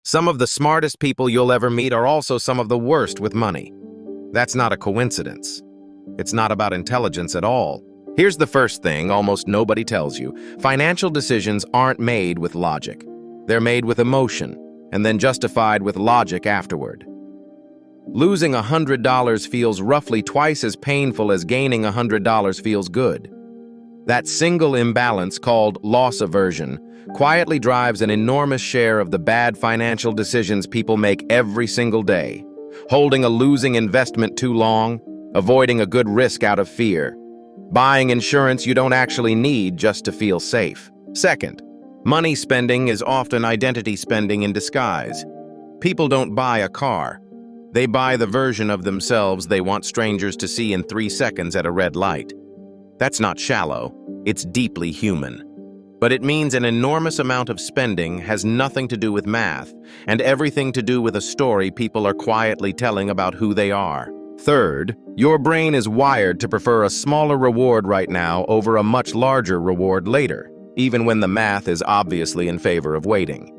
Some of the smartest people you'll ever meet are also some of the worst with money. That's not a coincidence. It's not about intelligence at all. Here's the first thing almost nobody tells you. Financial decisions aren't made with logic. They're made with emotion, and then justified with logic afterward. Losing $100 feels roughly twice as painful as gaining $100 feels good. That single imbalance, called loss aversion, quietly drives an enormous share of the bad financial decisions people make every single day. Holding a losing investment too long, avoiding a good risk out of fear, buying insurance you don't actually need just to feel safe. Second, money spending is often identity spending in disguise. People don't buy a car. They buy the version of themselves they want strangers to see in 3 seconds at a red light. That's not shallow, it's deeply human. But it means an enormous amount of spending has nothing to do with math, and everything to do with a story people are quietly telling about who they are. Third, your brain is wired to prefer a smaller reward right now over a much larger reward later, even when the math is obviously in favor of waiting.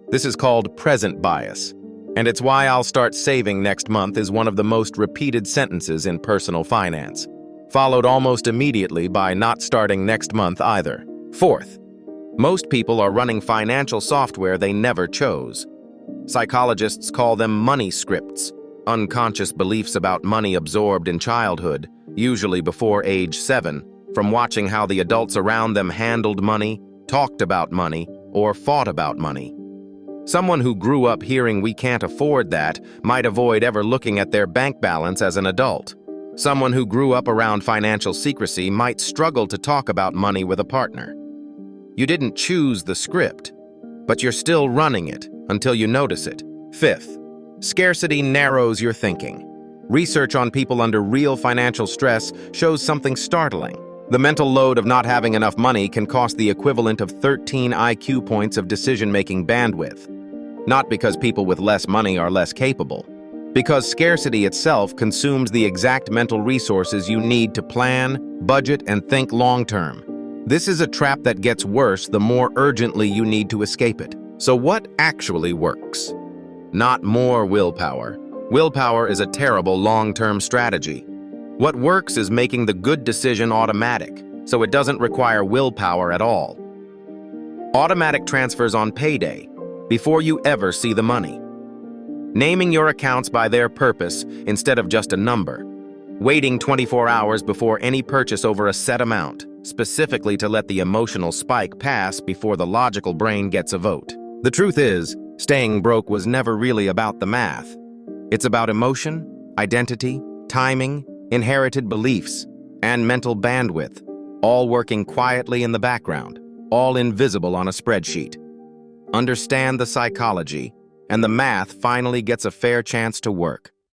This is called present bias, and it's why I'll start saving next month is one of the most repeated sentences in personal finance, followed almost immediately by not starting next month either. Fourth, most people are running financial software they never chose. Psychologists call them money scripts, unconscious beliefs about money absorbed in childhood, usually before age 7, from watching how the adults around them handled money, talked about money, or fought about money. Someone who grew up hearing "we can't afford that" might avoid ever looking at their bank balance as an adult. Someone who grew up around financial secrecy might struggle to talk about money with a partner. You didn't choose the script, but you're still running it until you notice it. Fifth, scarcity narrows your thinking. Research on people under real financial stress shows something startling. The mental load of not having enough money can cost the equivalent of 13 IQ points of decision-making bandwidth. Not because people with less money are less capable, because scarcity itself consumes the exact mental resources you need to plan, budget, and think long-term. This is a trap that gets worse the more urgently you need to escape it. So what actually works? Not more willpower. Willpower is a terrible long-term strategy. What works is making the good decision automatic, so it doesn't require willpower at all. Automatic transfers on payday, before you ever see the money. Naming your accounts by their purpose instead of just a number. Waiting 24 hours before any purchase over a set amount, specifically to let the emotional spike pass before the logical brain gets a vote. The truth is, staying broke was never really about the math. It's about emotion, identity, timing, inherited beliefs, and mental bandwidth, all working quietly in the background, all invisible on a spreadsheet. Understand the psychology, and the math finally gets a fair chance to work.